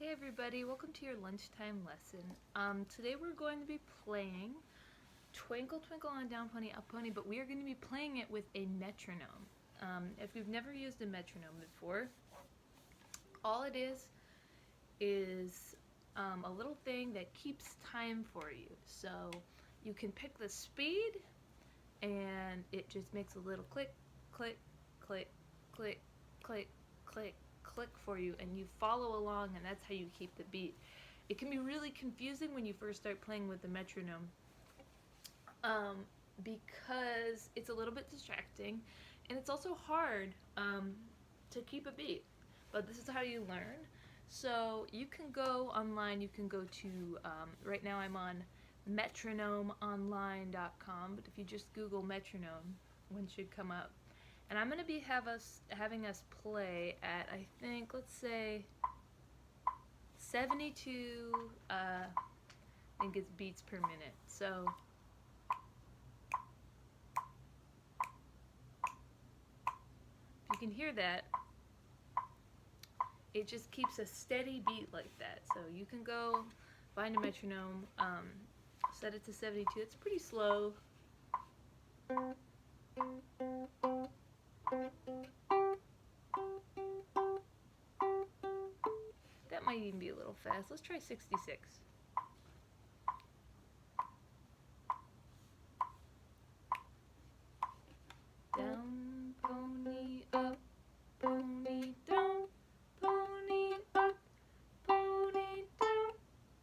Hey everybody, welcome to your lunchtime lesson. Today we're going to be playing Twinkle Twinkle on Down Pony Up Pony, but we are going to be playing it with a metronome. If you've never used a metronome before, all it is a little thing that keeps time for you. So you can pick the speed and it just makes a little click, click, click, click, click, click, click for you, and you follow along, and that's how you keep the beat. It can be really confusing when you first start playing with the metronome because it's a little bit distracting, and it's also hard to keep a beat, but this is how you learn. So you can go online, you can go to, right now I'm on metronomeonline.com, but if you just Google metronome, one should come up. And I'm going to be having us play at, I think, let's say 72, I think it's beats per minute. So if you can hear that, it just keeps a steady beat like that. So you can go find a metronome, set it to 72. It's pretty slow. That might even be a little fast. Let's try 66. Down, pony, up, pony, down, pony, up, pony, down,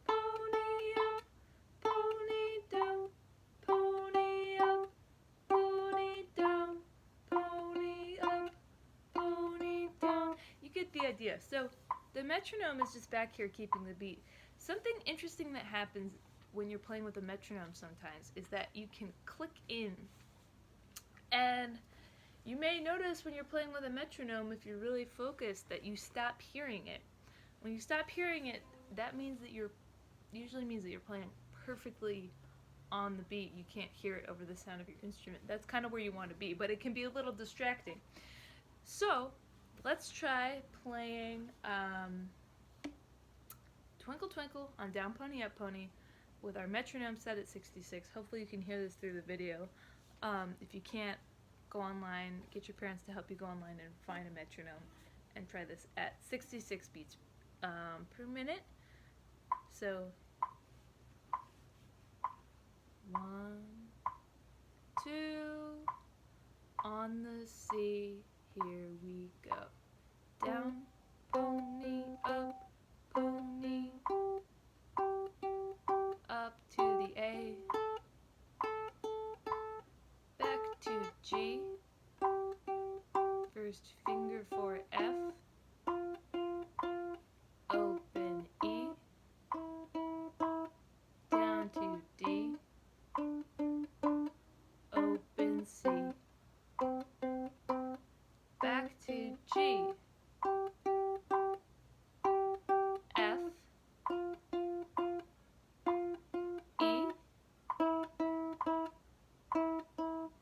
pony, up, pony, down, pony, up, pony, down, pony, up, pony, down. You get the idea. So the metronome is just back here keeping the beat. Something interesting that happens when you're playing with a metronome sometimes is that you can click in, and you may notice when you're playing with a metronome, if you're really focused, that you stop hearing it. When you stop hearing it, that means that usually means that you're playing perfectly on the beat. You can't hear it over the sound of your instrument. That's kind of where you want to be, but it can be a little distracting. So let's try playing Twinkle Twinkle on Down Pony Up Pony with our metronome set at 66. Hopefully you can hear this through the video. If you can't, go online, get your parents to help you go online and find a metronome and try this at 66 beats per minute. So 1, 2, on the C, here we go. Down, pony, up, pony, up to the A, back to G, first finger for F, open E, down to D, open C, back to G, F,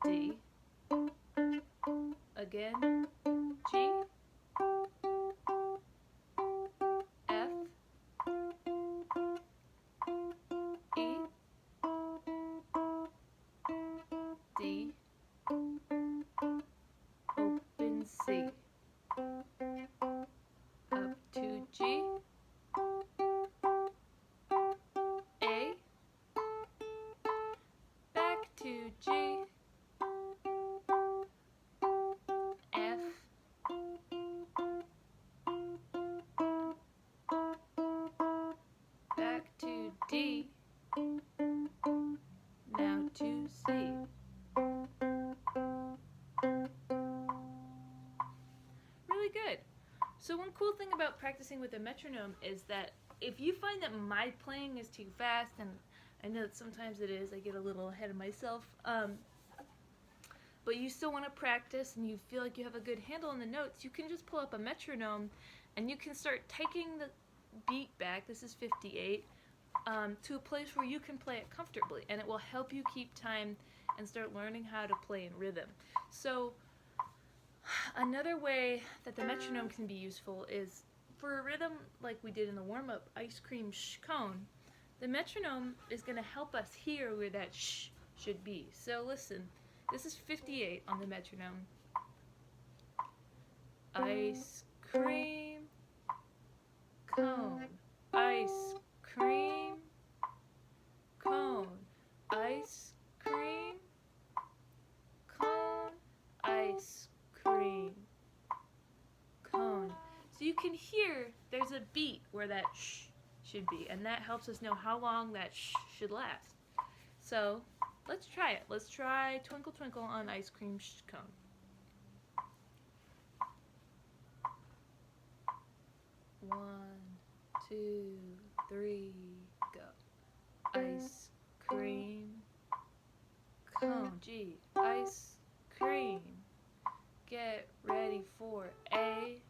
E, D, again, G, F, E, D, open C, up to G, A, back to G, F, back to D, now to C. Really good. So one cool thing about practicing with a metronome is that if you find that my playing is too fast, and I know that sometimes it is, I get a little ahead of myself, but you still want to practice and you feel like you have a good handle on the notes, you can just pull up a metronome and you can start taking the beat back, this is 58, to a place where you can play it comfortably, and it will help you keep time and start learning how to play in rhythm. So another way that the metronome can be useful is for a rhythm like we did in the warm-up, ice cream cone, the metronome is going to help us hear where that sh should be. So listen, this is 58 on the metronome. Ice cream cone, ice cream cone, ice cream cone, ice cream cone. So you can hear there's a beat where that sh should be, and that helps us know how long that sh should last. So let's try it. Let's try Twinkle Twinkle on ice cream cone. One, two, three, go. Ice cream cone, G, ice cream. Get ready for A,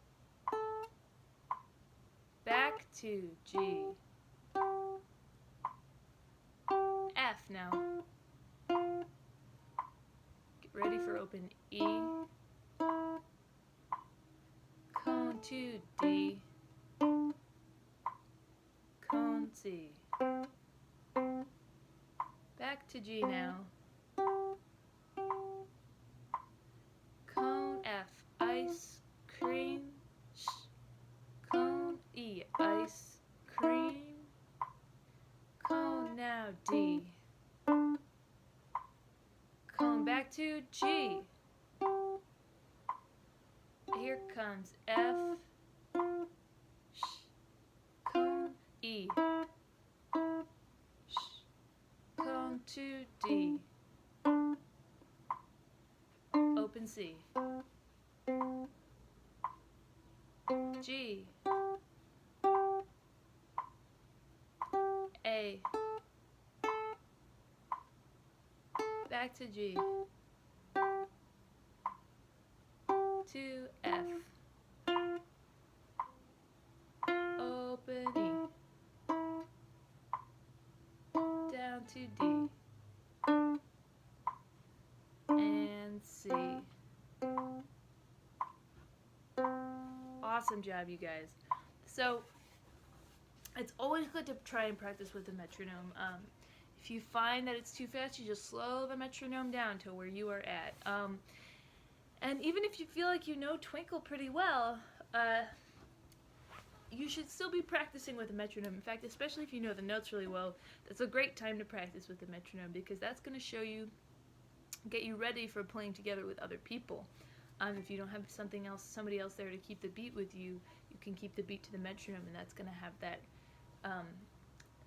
back to G, F now. Get ready for open E, cone to D, cone C. Back to G now. Cone F, ice cream, sh. Cone E, ice cream. Cone now D. Cone back to G. Here comes F, sh. Cone E, sh. Cone to D. Open C. G. A. Back to G. To F. Open E. Down to D. And C. Awesome job, you guys. So it's always good to try and practice with the metronome. If you find that it's too fast, you just slow the metronome down to where you are at. And even if you feel like you know Twinkle pretty well, you should still be practicing with the metronome. In fact, especially if you know the notes really well, that's a great time to practice with the metronome, because that's going to show you, get you ready for playing together with other people. If you don't have somebody else there to keep the beat with you, you can keep the beat to the metronome, and that's going to have that,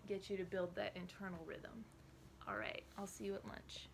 get you to build that internal rhythm. All right, I'll see you at lunch.